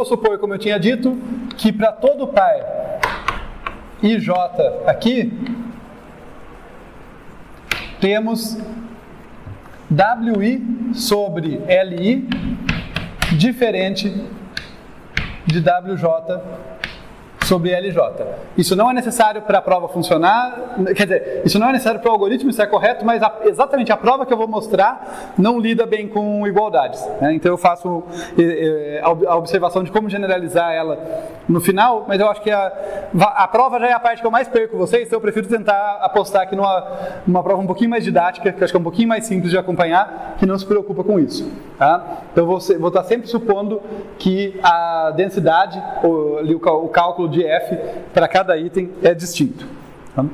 vou supor, como eu tinha dito, que para todo par IJ aqui, temos WI sobre LI diferente de WJ sobre LJ. Isso não é necessário para a prova funcionar, quer dizer, isso não é necessário para o algoritmo estar correto, mas exatamente a prova que eu vou mostrar não lida bem com igualdades, né? Então eu faço a observação de como generalizar ela no final, mas eu acho que a prova já é a parte que eu mais perco vocês, então eu prefiro tentar apostar aqui numa prova um pouquinho mais didática, que eu acho que é um pouquinho mais simples de acompanhar, que não se preocupa com isso, tá? Então eu vou estar sempre supondo que a densidade, o cálculo de F para cada item é distinto. Tá?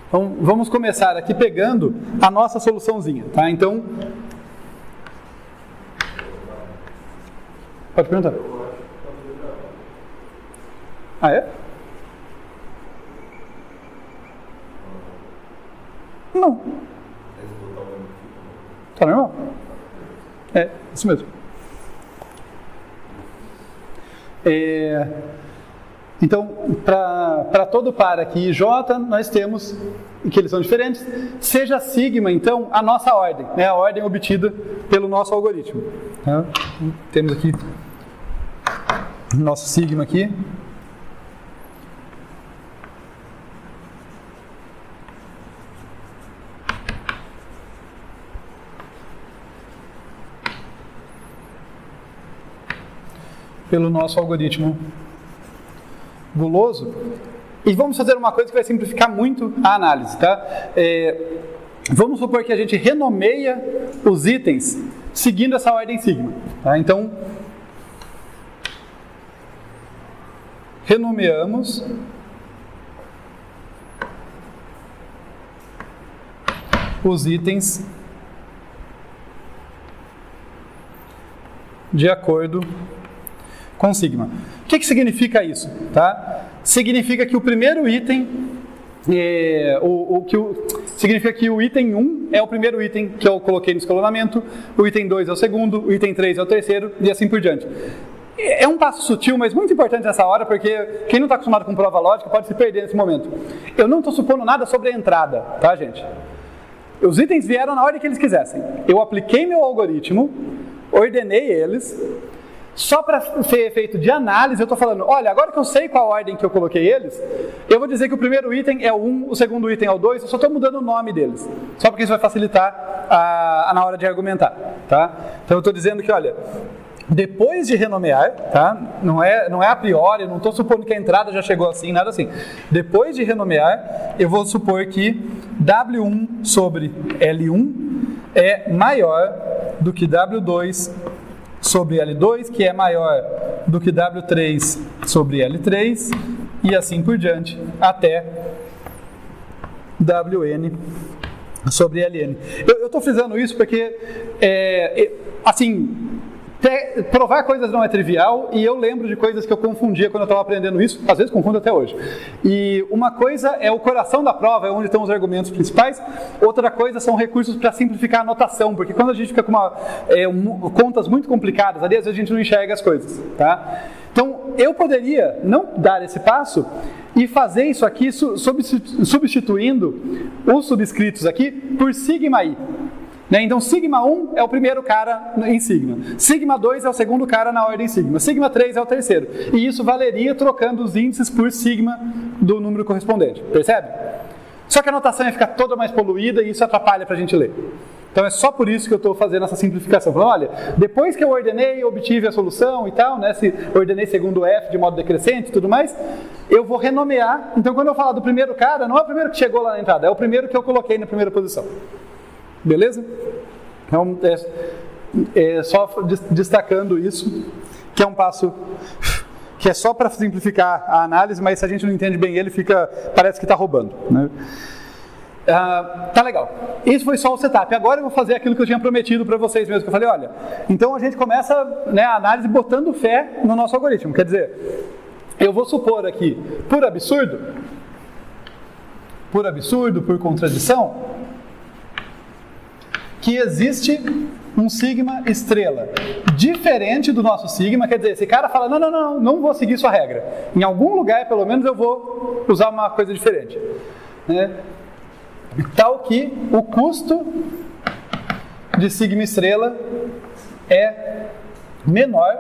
Então, vamos começar aqui pegando a nossa soluçãozinha. Tá? Então, pode perguntar. Ah, é? Não. Tá normal? É, isso mesmo. Então, para todo par aqui J, nós temos que eles são diferentes. Seja sigma, então, a nossa ordem, né? A ordem obtida pelo nosso algoritmo. Tá? Temos aqui nosso sigma aqui. Pelo nosso algoritmo guloso. E vamos fazer uma coisa que vai simplificar muito a análise, tá? Vamos supor que a gente renomeia os itens seguindo essa ordem sigma, tá? Então, renomeamos os itens de acordo com sigma. O que significa isso? Tá? Significa que o primeiro item, significa que o item 1 é o primeiro item que eu coloquei no escalonamento, o item 2 é o segundo, o item 3 é o terceiro e assim por diante. É um passo sutil, mas muito importante nessa hora, porque quem não está acostumado com prova lógica pode se perder nesse momento. Eu não estou supondo nada sobre a entrada, tá, gente? Os itens vieram na ordem que eles quisessem. Eu apliquei meu algoritmo, ordenei eles. Só para ser efeito de análise, eu estou falando, olha, agora que eu sei qual a ordem que eu coloquei eles, eu vou dizer que o primeiro item é o 1, o segundo item é o 2, eu só estou mudando o nome deles. Só porque isso vai facilitar na hora de argumentar, tá? Então eu estou dizendo que, olha, depois de renomear, tá? Não é a priori, não estou supondo que a entrada já chegou assim, nada assim. Depois de renomear, eu vou supor que W1 sobre L1 é maior do que W2 sobre L2, que é maior do que W3 sobre L3, e assim por diante, até Wn sobre Ln. Eu estou frisando isso porque, assim, provar coisas não é trivial, e eu lembro de coisas que eu confundia quando eu estava aprendendo isso, às vezes confundo até hoje. E uma coisa é o coração da prova, é onde estão os argumentos principais, outra coisa são recursos para simplificar a notação, porque quando a gente fica com contas muito complicadas, ali às vezes a gente não enxerga as coisas, tá? Então, eu poderia não dar esse passo e fazer isso aqui substituindo os subscritos aqui por sigma i. Então, sigma 1 é o primeiro cara em sigma, sigma 2 é o segundo cara na ordem sigma, sigma 3 é o terceiro. E isso valeria trocando os índices por sigma do número correspondente, percebe? Só que a notação ia ficar toda mais poluída e isso atrapalha para a gente ler. Então é só por isso que eu estou fazendo essa simplificação. Falando, olha, depois que eu ordenei, obtive a solução e tal, né, se ordenei segundo F de modo decrescente e tudo mais, eu vou renomear. Então quando eu falar do primeiro cara, não é o primeiro que chegou lá na entrada, é o primeiro que eu coloquei na primeira posição. Beleza? Então, só destacando isso, que é um passo que é só para simplificar a análise, mas se a gente não entende bem ele, parece que está roubando, né? Tá legal. Isso foi só o setup. Agora eu vou fazer aquilo que eu tinha prometido para vocês mesmo, que eu falei, olha, então a gente começa, né, a análise botando fé no nosso algoritmo. Quer dizer, eu vou supor aqui, por absurdo, por contradição, que existe um sigma estrela diferente do nosso sigma, quer dizer, esse cara fala, não vou seguir sua regra. Em algum lugar, pelo menos, eu vou usar uma coisa diferente. Né? Tal que o custo de sigma estrela é menor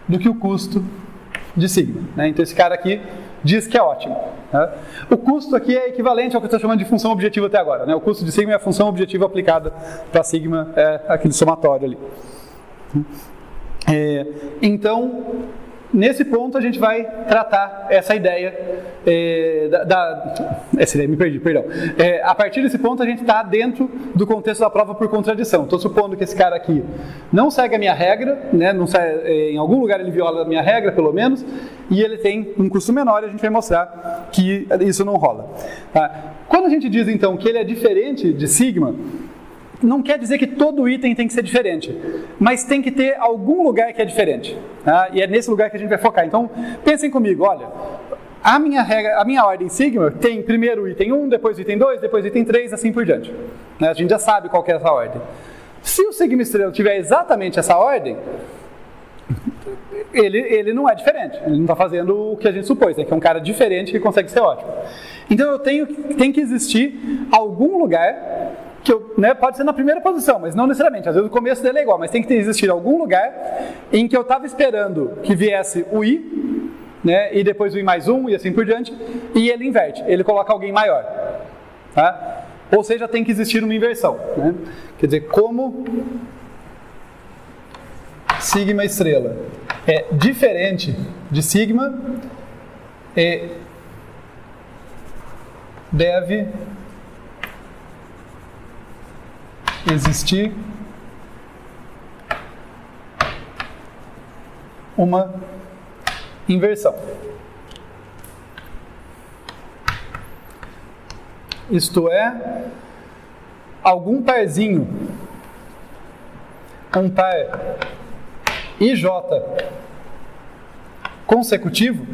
do que o custo de sigma. Né? Então esse cara aqui diz que é ótimo. Né? O custo aqui é equivalente ao que eu estou chamando de função objetiva até agora. Né? O custo de sigma é a função objetiva aplicada para sigma, é aquele somatório ali. Então, nesse ponto a gente vai tratar essa ideia essa ideia, me perdi, perdão. A partir desse ponto a gente está dentro do contexto da prova por contradição. Estou supondo que esse cara aqui não segue a minha regra, né? Não segue, em algum lugar ele viola a minha regra, pelo menos, e ele tem um custo menor e a gente vai mostrar que isso não rola. Tá? Quando a gente diz então que ele é diferente de sigma, não quer dizer que todo item tem que ser diferente, mas tem que ter algum lugar que é diferente. Tá? E é nesse lugar que a gente vai focar. Então, pensem comigo, olha, a minha ordem sigma tem primeiro o item 1, depois o item 2, depois o item 3, assim por diante. Né? A gente já sabe qual que é essa ordem. Se o sigma estrela tiver exatamente essa ordem, ele não é diferente, ele não está fazendo o que a gente supôs, né? Que é um cara diferente que consegue ser ótimo. Então tem que existir algum lugar que pode ser na primeira posição, mas não necessariamente. Às vezes o começo dele é igual, mas tem que existir algum lugar em que eu estava esperando que viesse o i, né, e depois o i mais 1 e assim por diante, e ele inverte, ele coloca alguém maior. Tá? Ou seja, tem que existir uma inversão. Né? Quer dizer, como sigma estrela é diferente de sigma, deve existir uma inversão. Isto é, algum parzinho, um par IJ consecutivo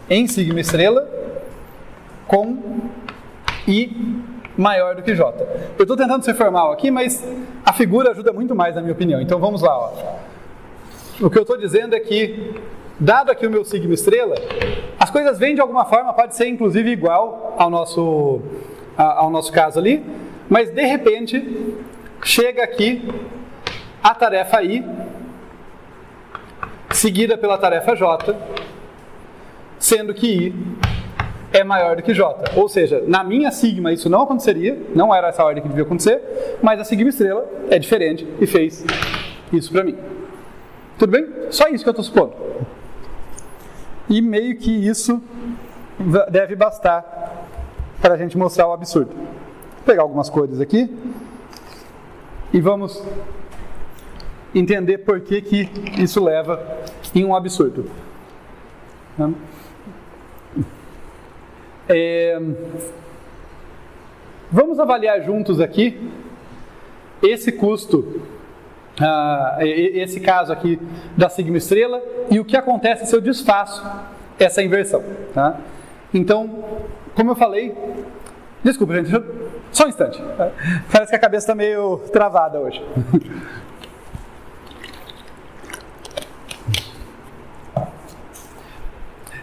em sigma estrela com I maior do que J. Eu estou tentando ser formal aqui, mas a figura ajuda muito mais, na minha opinião. Então vamos lá. Ó. O que eu estou dizendo é que, dado aqui o meu sigma estrela, as coisas vêm de alguma forma, pode ser inclusive igual ao nosso caso ali, mas de repente chega aqui a tarefa I, seguida pela tarefa J, sendo que I é maior do que J. Ou seja, na minha sigma isso não aconteceria, não era essa ordem que devia acontecer, mas a sigma estrela é diferente e fez isso para mim. Tudo bem? Só isso que eu estou supondo. E meio que isso deve bastar para a gente mostrar o absurdo. Vou pegar algumas cores aqui e vamos entender por que isso leva em um absurdo. Vamos avaliar juntos aqui esse custo, esse caso aqui da sigma estrela e o que acontece se eu desfaço essa inversão. Tá? Então, como eu falei, desculpa gente, só um instante, parece que a cabeça está meio travada hoje.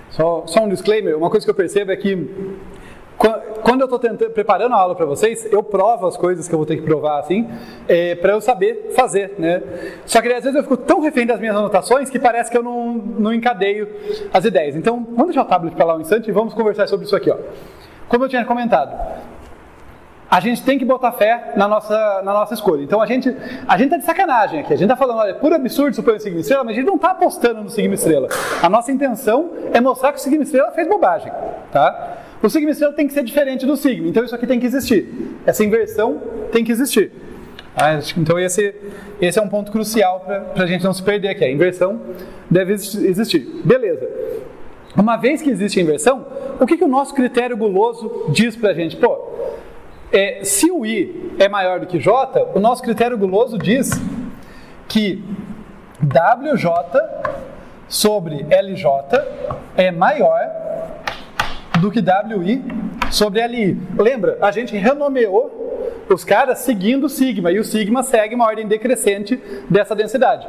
Só um disclaimer, uma coisa que eu percebo é que quando eu estou preparando a aula para vocês, eu provo as coisas que eu vou ter que provar assim, para eu saber fazer, né? Só que às vezes eu fico tão refém das minhas anotações que parece que eu não encadeio as ideias. Então, vamos deixar o tablet para lá um instante e vamos conversar sobre isso aqui. Ó. Como eu tinha comentado, a gente tem que botar fé na nossa escolha. Então a gente tá de sacanagem aqui. A gente tá falando, olha, puro absurdo supor o sigma estrela, mas a gente não tá apostando no sigma estrela. A nossa intenção é mostrar que o sigma estrela fez bobagem, tá? O sigma estrela tem que ser diferente do sigma, então isso aqui tem que existir. Essa inversão tem que existir. Tá? Então esse é um ponto crucial para a gente não se perder aqui. A inversão deve existir. Beleza. Uma vez que existe a inversão, o que o nosso critério guloso diz pra gente? Pô, se o I é maior do que J, o nosso critério guloso diz que WJ sobre LJ é maior do que WI sobre LI. Lembra, a gente renomeou os caras seguindo o sigma, e o sigma segue uma ordem decrescente dessa densidade.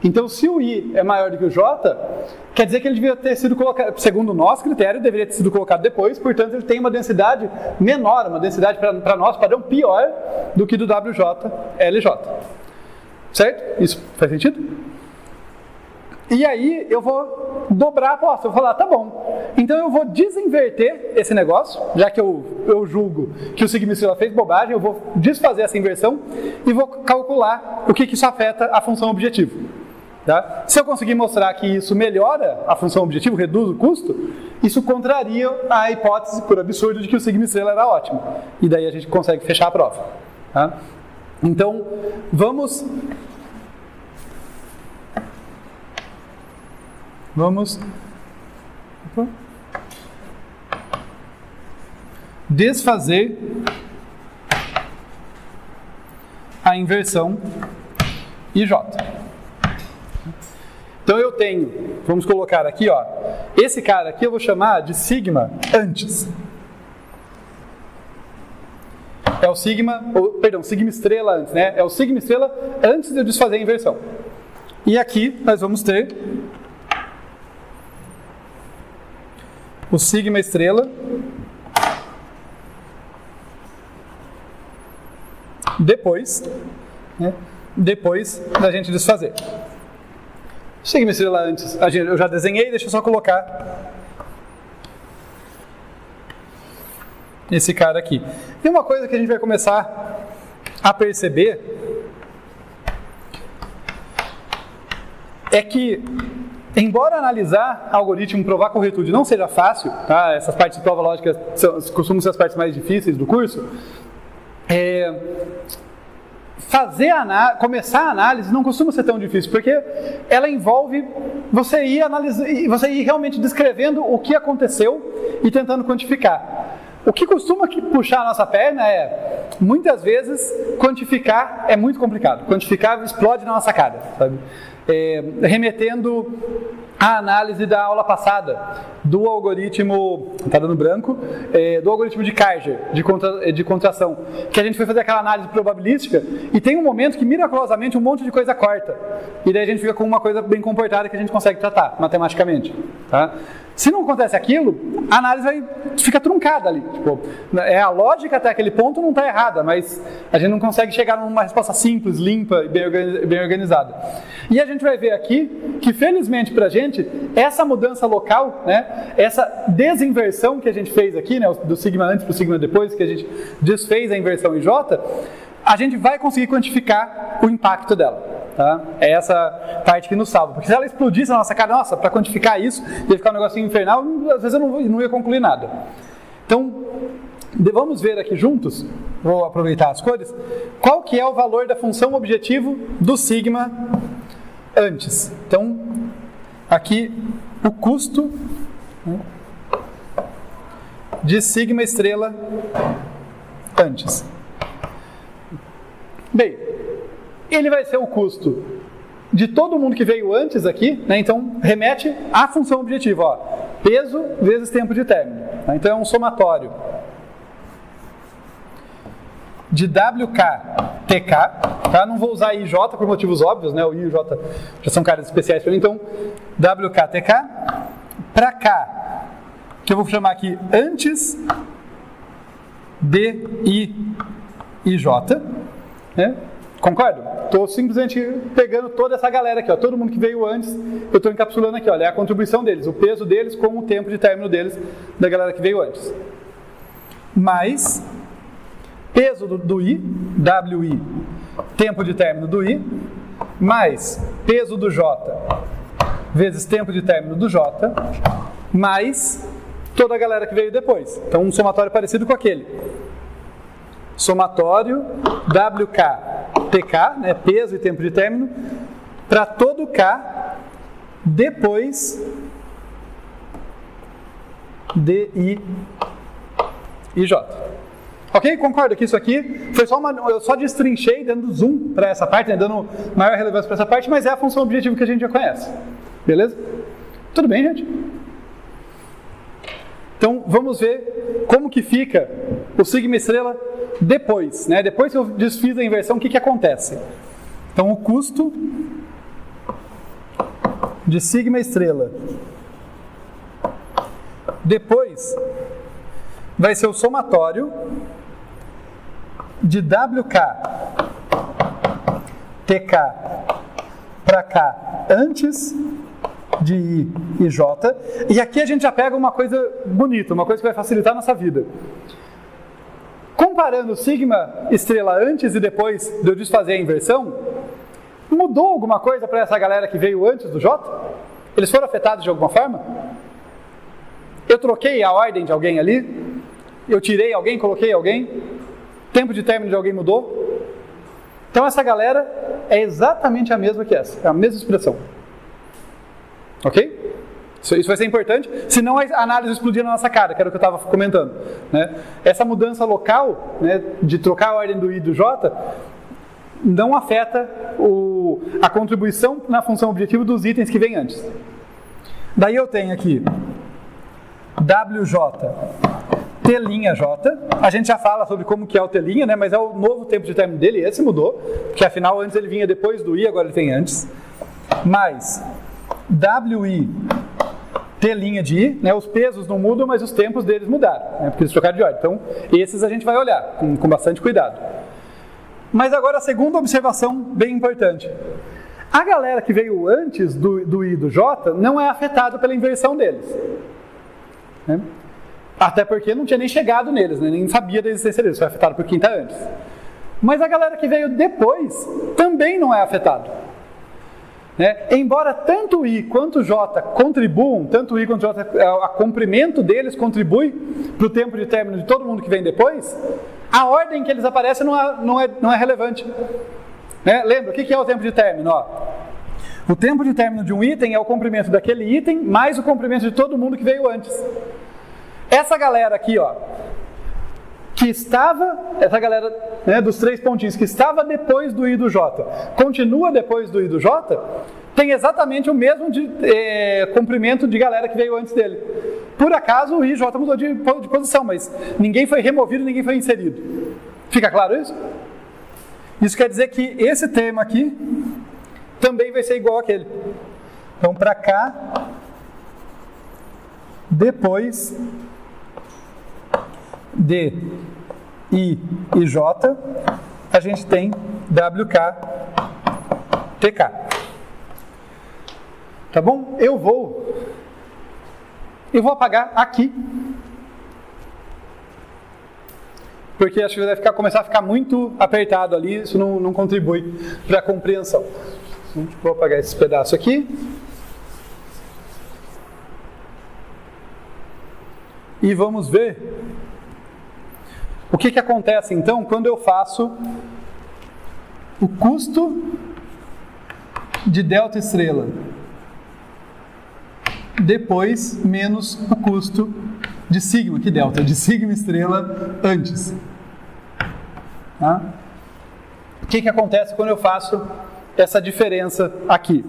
Então, se o I é maior do que o J, quer dizer que ele devia ter sido colocado, segundo o nosso critério, deveria ter sido colocado depois, portanto, ele tem uma densidade menor, uma densidade para nós padrão pior do que do WJ, LJ. Certo? Isso faz sentido? E aí, eu vou dobrar a aposta, eu vou falar, tá bom, então eu vou desinverter esse negócio, já que eu julgo que o sigma estrela fez bobagem, eu vou desfazer essa inversão e vou calcular o que isso afeta a função objetivo. Tá? Se eu conseguir mostrar que isso melhora a função objetivo, reduz o custo, isso contraria a hipótese, por absurdo, de que o sigma estrela era ótimo. E daí a gente consegue fechar a prova. Tá? Então, vamos desfazer a inversão IJ. Então eu tenho, vamos colocar aqui, ó, esse cara aqui eu vou chamar de sigma antes. É o sigma, sigma estrela antes, né? É o sigma estrela antes de eu desfazer a inversão. E aqui nós vamos ter o sigma estrela depois da gente desfazer. Sigma estrela antes, eu já desenhei, deixa eu só colocar esse cara aqui. E uma coisa que a gente vai começar a perceber é que, embora analisar algoritmo, provar corretude não seja fácil, tá? Essas partes de prova lógica costumam ser as partes mais difíceis do curso, começar a análise não costuma ser tão difícil, porque ela envolve você ir realmente descrevendo o que aconteceu e tentando quantificar. O que costuma puxar a nossa perna muitas vezes, quantificar é muito complicado. Quantificar explode na nossa cara, sabe? Remetendo à análise da aula passada, do algoritmo, está dando branco, do algoritmo de Kaiser, de contração, que a gente foi fazer aquela análise probabilística, e tem um momento que, miraculosamente, um monte de coisa corta, e daí a gente fica com uma coisa bem comportada que a gente consegue tratar, matematicamente. Tá? Se não acontece aquilo, a análise fica truncada ali. Tipo, a lógica até aquele ponto não está errada, mas a gente não consegue chegar numa resposta simples, limpa e bem organizada. E a gente vai ver aqui que, felizmente para a gente, essa mudança local, né, essa desinversão que a gente fez aqui, né, do sigma antes para o sigma depois, que a gente desfez a inversão em J, a gente vai conseguir quantificar o impacto dela. Tá? É essa parte que nos salva. Porque se ela explodisse na nossa cara, para quantificar isso, ia ficar um negocinho infernal, às vezes eu não ia concluir nada. Então, vamos ver aqui juntos, vou aproveitar as cores, qual que é o valor da função objetivo do sigma antes. Então, aqui o custo, né, de sigma estrela antes. Bem, ele vai ser o custo de todo mundo que veio antes aqui, né? Então remete à função objetiva, ó, peso vezes tempo de término. Tá? Então é um somatório de WKTK, tá? Não vou usar IJ por motivos óbvios, né? O I e o J já são caras especiais para mim, então WKTK para K, que eu vou chamar aqui antes de I e J, né? Concordo? Estou simplesmente pegando toda essa galera aqui, ó, todo mundo que veio antes, eu estou encapsulando aqui, olha, é a contribuição deles, o peso deles com o tempo de término deles, da galera que veio antes. Mais peso do I, WI, tempo de término do I, mais peso do J, vezes tempo de término do J, mais toda a galera que veio depois. Então um somatório parecido com aquele. Somatório WKTK, né, peso e tempo de término, para todo K depois de I e J. Ok? Concorda que isso aqui foi eu só destrinchei dando zoom para essa parte, né, dando maior relevância para essa parte, mas é a função objetiva que a gente já conhece. Beleza? Tudo bem, gente? Então, vamos ver como que fica o sigma estrela depois, né? Depois que eu desfiz a inversão, o que acontece? Então, o custo de sigma estrela depois vai ser o somatório de WK, TK para K antes de I e J. E aqui a gente já pega uma coisa bonita, uma coisa que vai facilitar a nossa vida. Comparando o sigma estrela antes e depois de eu desfazer a inversão, mudou alguma coisa para essa galera que veio antes do J? Eles foram afetados de alguma forma? Eu troquei a ordem de alguém ali? Eu tirei alguém, coloquei alguém? Tempo de término de alguém mudou? Então essa galera é exatamente a mesma que essa, é a mesma expressão. Ok? Isso vai ser importante, senão a análise explodir na nossa cara, que era o que eu estava comentando, né? Essa mudança local, né, de trocar a ordem do I e do J, não afeta a contribuição na função objetiva dos itens que vêm antes. Daí eu tenho aqui WJ, T'J. A gente já fala sobre como que é o T', né, mas é o novo tempo de término dele, esse mudou, porque afinal antes ele vinha depois do I, agora ele vem antes. Mais WI, T' de I, né, os pesos não mudam, mas os tempos deles mudaram, né, porque eles trocaram de ordem. Então, esses a gente vai olhar com bastante cuidado. Mas agora a segunda observação bem importante. A galera que veio antes do I e do J não é afetada pela inversão deles, né? Até porque não tinha nem chegado neles, né? Nem sabia da existência deles, foi afetado por quem está antes. Mas a galera que veio depois também não é afetada, né? Embora tanto o I quanto o J contribuam, tanto o I quanto o J, a comprimento deles contribui para o tempo de término de todo mundo que vem depois, a ordem que eles aparecem não é relevante, né? Lembra, o que é o tempo de término? Ó, o tempo de término de um item é o comprimento daquele item mais o comprimento de todo mundo que veio antes. Essa galera aqui, ó, essa galera, né, dos 3 pontinhos, que estava depois do I do J, continua depois do I do J, tem exatamente o mesmo comprimento de galera que veio antes dele. Por acaso o I e J mudou de posição, mas ninguém foi removido, ninguém foi inserido. Fica claro isso? Isso quer dizer que esse termo aqui também vai ser igual àquele. Então, para cá, depois de I e J, a gente tem WK, TK. Tá bom? Eu vou apagar aqui, porque acho que vai começar a ficar muito apertado ali, isso não contribui para a compreensão. Vou apagar esse pedaço aqui. E vamos ver o que acontece então quando eu faço o custo de delta estrela depois menos o custo de sigma, que delta, de sigma estrela antes. Tá? O que acontece quando eu faço essa diferença aqui?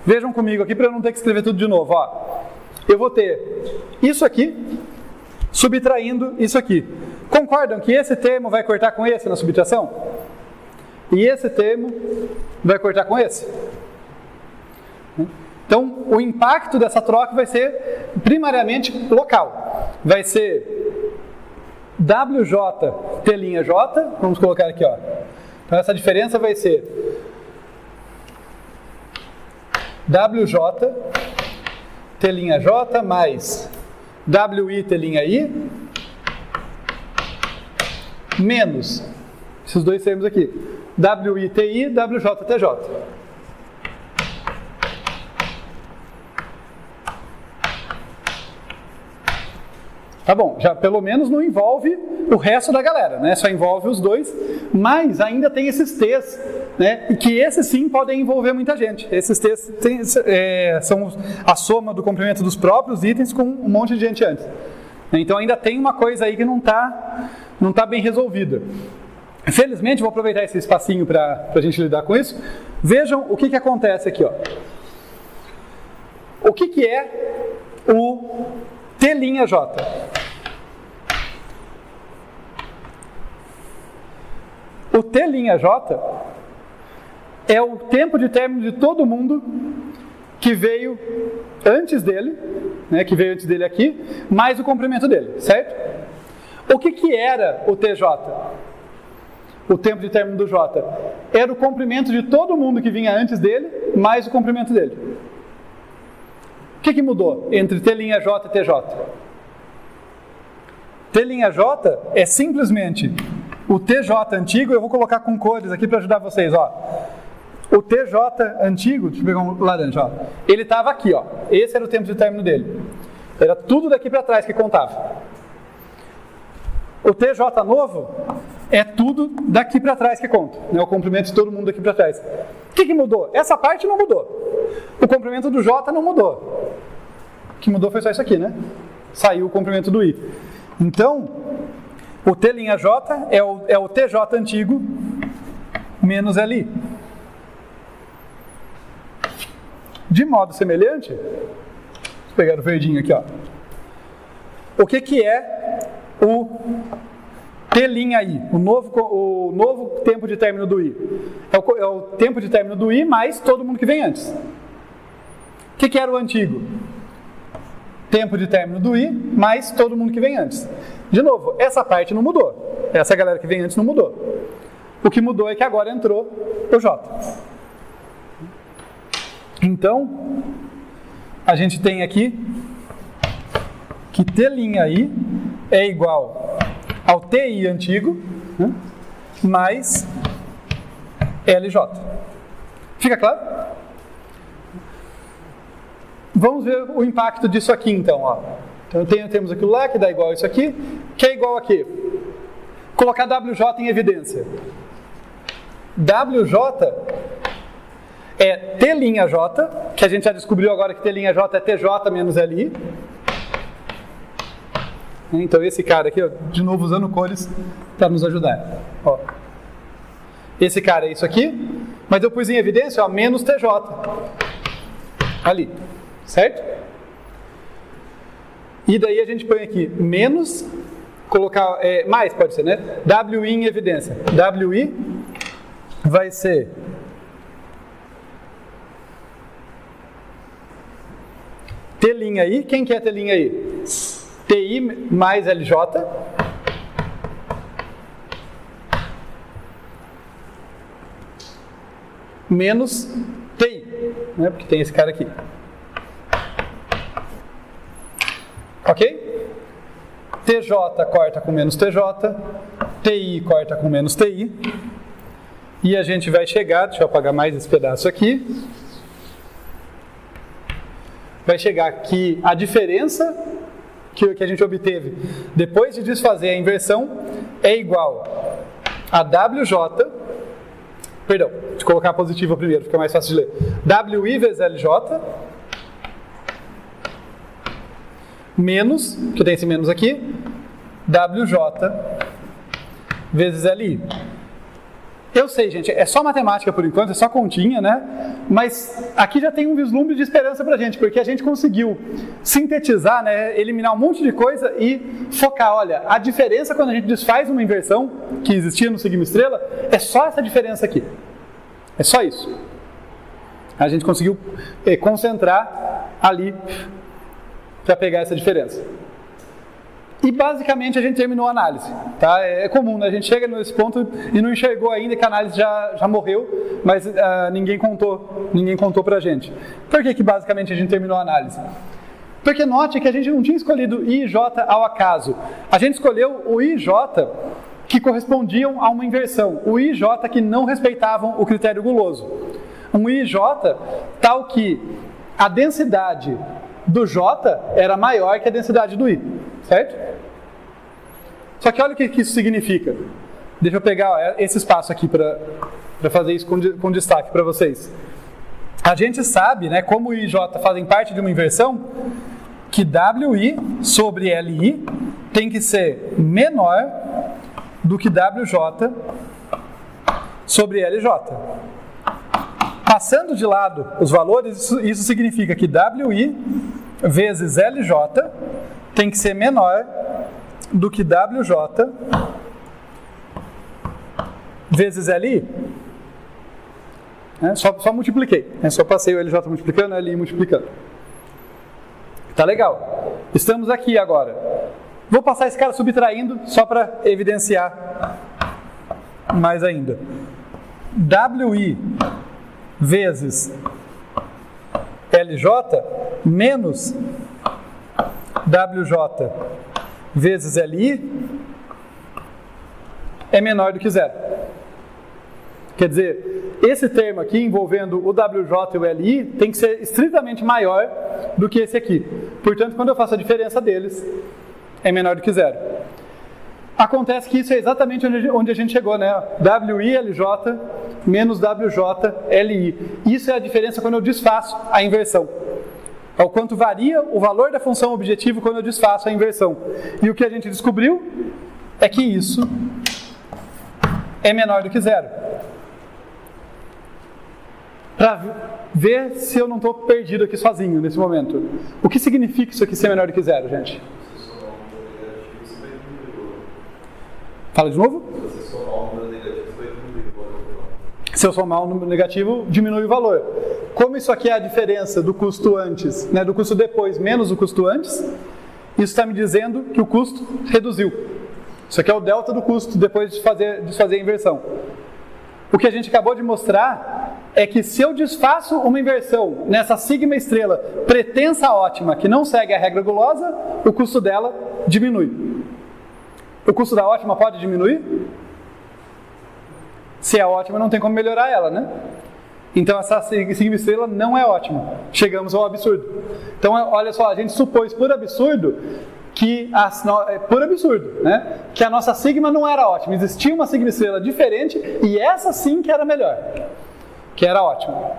Vejam comigo aqui para eu não ter que escrever tudo de novo. Ó. Eu vou ter isso aqui subtraindo isso aqui. Concordam que esse termo vai cortar com esse na subtração? E esse termo vai cortar com esse? Então, o impacto dessa troca vai ser primariamente local. Vai ser WJ, T'J, vamos colocar aqui, ó. Então, essa diferença vai ser WJ, T'J mais WI, T'I, menos esses dois termos aqui, WI, TI, WJ, TJ. Tá bom, já pelo menos não envolve o resto da galera, né? Só envolve os dois, mas ainda tem esses T's, né? E que esses sim podem envolver muita gente. Esses T's são a soma do comprimento dos próprios itens com um monte de gente antes. Então ainda tem uma coisa aí que não tá bem resolvida. Felizmente, vou aproveitar esse espacinho para a gente lidar com isso. Vejam o que acontece aqui, ó. O que é T'J. O T'J é o tempo de término de todo mundo que veio antes dele, né, que veio antes dele aqui, mais o comprimento dele, certo? O que era o TJ? O tempo de término do J? Era o comprimento de todo mundo que vinha antes dele, mais o comprimento dele. O que mudou entre T'J e TJ? T'J é simplesmente o TJ antigo. Eu vou colocar com cores aqui para ajudar vocês, ó. O TJ antigo, deixa eu pegar um laranja, ó. Ele estava aqui, ó. Esse era o tempo de término dele. Era tudo daqui para trás que contava. O TJ novo é tudo daqui para trás que conta, né? O comprimento de todo mundo daqui para trás. O que mudou? Essa parte não mudou. O comprimento do J não mudou. O que mudou foi só isso aqui, né? Saiu o comprimento do I. Então, o T'J é o TJ antigo menos LI. De modo semelhante, vou pegar o verdinho aqui, ó. O que é o T'I? O novo tempo de término do I. É o tempo de término do I mais todo mundo que vem antes. O que era o antigo? Tempo de término do I mais todo mundo que vem antes. De novo, essa parte não mudou. Essa galera que vem antes não mudou. O que mudou é que agora entrou o J. Então, a gente tem aqui que T'I é igual ao TI antigo, né, mais LJ. Fica claro? Vamos ver o impacto disso aqui, então. Ó. Então temos aquilo lá que dá igual a isso aqui, que é igual aqui. Colocar WJ em evidência. WJ é T'J, que a gente já descobriu agora que T'J é TJ menos LI. Então esse cara aqui, ó, de novo usando cores para nos ajudar. Ó. Esse cara é isso aqui, mas eu pus em evidência, ó, menos TJ. Ali, certo? E daí a gente põe aqui menos, colocar, mais pode ser, né? WI em evidência. WI vai ser T'I. Quem que é T'I? TI mais LJ menos TI, né? Porque tem esse cara aqui. Ok? TJ corta com menos TJ, TI corta com menos TI, e a gente vai chegar, deixa eu apagar mais esse pedaço aqui, vai chegar que a diferença que a gente obteve depois de desfazer a inversão é igual a WJ, perdão, deixa eu colocar a positiva primeiro, fica mais fácil de ler, WI vezes LJ, menos, que tem esse menos aqui, WJ vezes LI. Eu sei, gente, é só matemática por enquanto, é só continha, né? Mas aqui já tem um vislumbre de esperança pra gente, porque a gente conseguiu sintetizar, né, eliminar um monte de coisa e focar, olha, a diferença quando a gente desfaz uma inversão que existia no sigma estrela, é só essa diferença aqui. É só isso. A gente conseguiu concentrar ali para pegar essa diferença. E basicamente a gente terminou a análise, tá? É comum, né? A gente chega nesse ponto e não enxergou ainda que a análise já morreu, mas ninguém contou pra gente. Por que basicamente a gente terminou a análise? Porque note que a gente não tinha escolhido I e J ao acaso. A gente escolheu o I e J que correspondiam a uma inversão. O I e J que não respeitavam o critério guloso. Um I e J tal que a densidade do J era maior que a densidade do I. Certo? Só que olha o que isso significa. Deixa eu pegar esse espaço aqui para fazer isso com destaque para vocês. A gente sabe, né, como I e J fazem parte de uma inversão, que WI sobre LI tem que ser menor do que WJ sobre LJ. Passando de lado os valores, isso significa que WI vezes LJ tem que ser menor do que WJ vezes LI. Só multipliquei. Só passei o LJ multiplicando, o LI multiplicando. Tá legal. Estamos aqui agora. Vou passar esse cara subtraindo, só para evidenciar mais ainda. WI vezes LJ menos WJ vezes LI é menor do que zero. Quer dizer, esse termo aqui envolvendo o WJ e o LI tem que ser estritamente maior do que esse aqui. Portanto, quando eu faço a diferença deles, é menor do que zero. Acontece que isso é exatamente onde a gente chegou, né? WI, LJ menos WJ, LI. Isso é a diferença quando eu desfaço a inversão. É o quanto varia o valor da função objetivo quando eu desfaço a inversão. E o que a gente descobriu é que isso é menor do que zero. Para ver se eu não estou perdido aqui sozinho nesse momento. O que significa isso aqui ser menor do que zero, gente? Fala de novo? Se eu somar um número negativo, diminui o valor. Como isso aqui é a diferença do custo antes, né, do custo depois menos o custo antes, isso está me dizendo que o custo reduziu. Isso aqui é o delta do custo depois de desfazer a inversão. O que a gente acabou de mostrar é que se eu desfaço uma inversão nessa sigma estrela pretensa ótima, que não segue a regra gulosa, o custo dela diminui. O custo da ótima pode diminuir? Se é ótima, não tem como melhorar ela, né? Então essa sigma estrela não é ótima. Chegamos ao absurdo. Então olha só, a gente supôs por absurdo que né? Que a nossa sigma não era ótima. Existia uma sigma estrela diferente e essa sim que era melhor, que era ótima.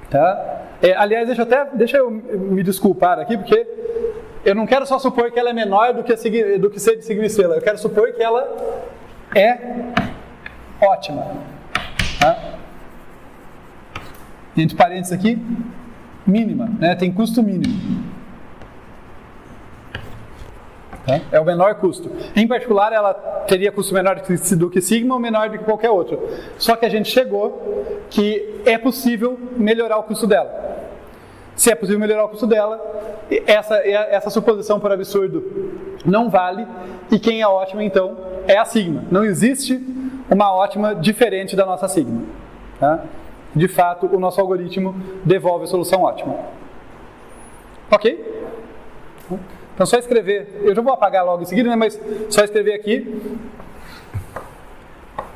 Tá? Aliás, deixa eu me desculpar aqui, porque eu não quero só supor que ela é menor do que ser de sigma estrela. Eu quero supor que ela é ótima. Tá? Entre parênteses aqui, mínima, né? Tem custo mínimo. Tá? É o menor custo. Em particular, ela teria custo menor do que sigma ou menor do que qualquer outro. Só que a gente chegou que é possível melhorar o custo dela. Se é possível melhorar o custo dela, essa suposição por absurdo não vale, e quem é ótima então é a sigma. Não existe uma ótima diferente da nossa sigma. Tá? De fato, o nosso algoritmo devolve a solução ótima. Ok? Então só escrever, eu já vou apagar logo em seguida, né, mas só escrever aqui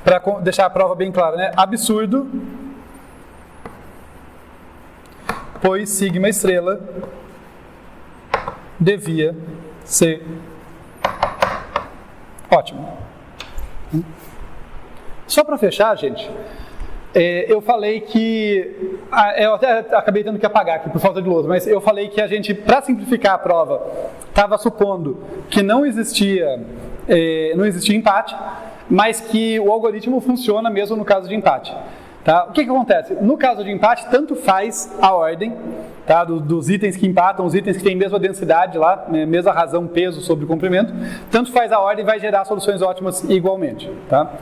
para deixar a prova bem clara, né? Absurdo, pois sigma estrela devia ser ótimo. Só para fechar, gente, eu falei que... eu até acabei tendo que apagar aqui por falta de lousa, mas eu falei que a gente, para simplificar a prova, estava supondo que não existia empate, mas que o algoritmo funciona mesmo no caso de empate. Tá? O que acontece? No caso de empate, tanto faz a ordem, tá? dos itens que empatam, os itens que têm mesma densidade lá, mesma razão, peso sobre o comprimento, tanto faz a ordem e vai gerar soluções ótimas igualmente. Tá?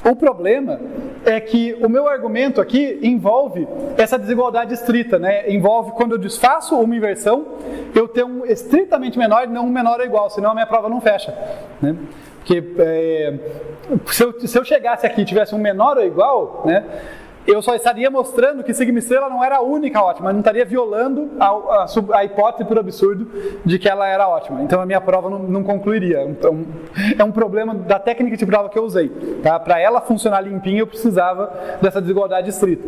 O problema é que o meu argumento aqui envolve essa desigualdade estrita, né? Envolve quando eu desfaço uma inversão, eu tenho um estritamente menor e não um menor ou igual, senão a minha prova não fecha. Né? Porque se eu chegasse aqui e tivesse um menor ou igual, né, eu só estaria mostrando que sigma estrela não era a única ótima, mas não estaria violando a hipótese por absurdo de que ela era ótima. Então a minha prova não concluiria. Então, é um problema da técnica de prova que eu usei. Tá? Para ela funcionar limpinha, eu precisava dessa desigualdade estrita.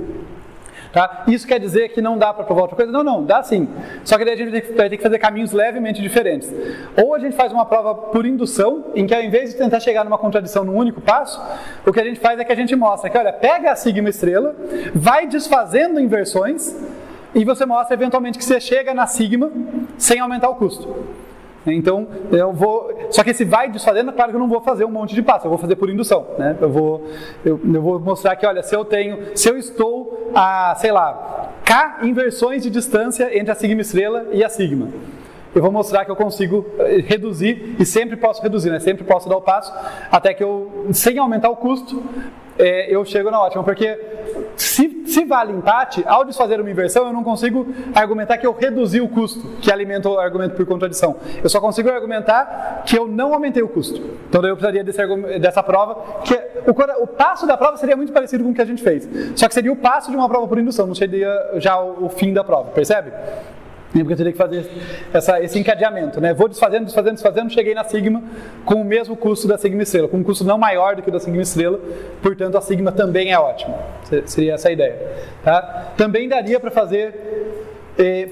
Tá? Isso quer dizer que não dá para provar outra coisa? Não, dá sim. Só que daí a gente vai ter que fazer caminhos levemente diferentes. Ou a gente faz uma prova por indução, em que ao invés de tentar chegar numa contradição num único passo, o que a gente faz é que a gente mostra que, olha, pega a sigma estrela, vai desfazendo inversões, e você mostra eventualmente que você chega na sigma sem aumentar o custo. Então, só que esse vai desfazendo, claro que eu não vou fazer um monte de passos, eu vou fazer por indução, né? Eu vou mostrar que, olha, se eu estou a, sei lá, K inversões de distância entre a sigma estrela e a sigma. eu vou mostrar que eu consigo reduzir, e sempre posso reduzir, né? Sempre posso dar o passo, até que eu, sem aumentar o custo, eu chego na ótima, porque se vale empate, ao desfazer uma inversão, eu não consigo argumentar que eu reduzi o custo, que alimenta o argumento por contradição. Eu só consigo argumentar que eu não aumentei o custo. Então daí eu precisaria dessa prova, que o passo da prova seria muito parecido com o que a gente fez, só que seria o passo de uma prova por indução, não seria já o fim da prova, percebe? Porque eu teria que fazer esse encadeamento, né? Vou desfazendo, cheguei na sigma com o mesmo custo da sigma estrela, com um custo não maior do que o da sigma estrela, portanto a sigma também é ótima. Seria essa a ideia. Tá? Também daria para fazer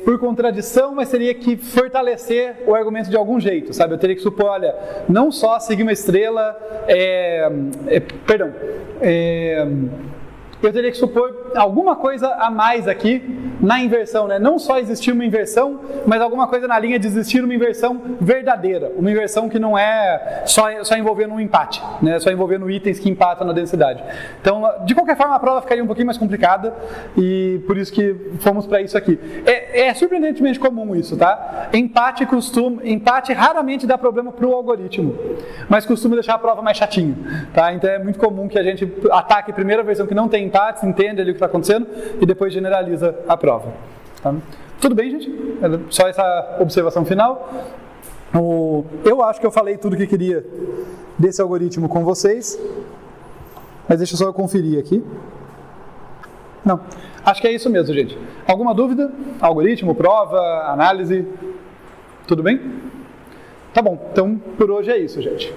por contradição, mas teria que fortalecer o argumento de algum jeito, sabe? Eu teria que supor, olha, não só a sigma estrela, eu teria que supor alguma coisa a mais aqui na inversão, né? Não só existir uma inversão, mas alguma coisa na linha de existir uma inversão verdadeira, uma inversão que não é só envolvendo um empate, né? Só envolvendo itens que empatam na densidade. Então, de qualquer forma, a prova ficaria um pouquinho mais complicada e por isso que fomos para isso aqui. É surpreendentemente comum isso, tá? Empate raramente dá problema para o algoritmo, mas costuma deixar a prova mais chatinha, tá? Então é muito comum que a gente ataque a primeira versão que não tem empates, entende ali o que está acontecendo e depois generaliza a prova. Tá? Tudo bem, gente? Só essa observação final. Eu acho que eu falei tudo que queria desse algoritmo com vocês, mas deixa só eu conferir aqui. Não, acho que é isso mesmo, gente. Alguma dúvida? Algoritmo, prova, análise? Tudo bem? Tá bom, então por hoje é isso, gente.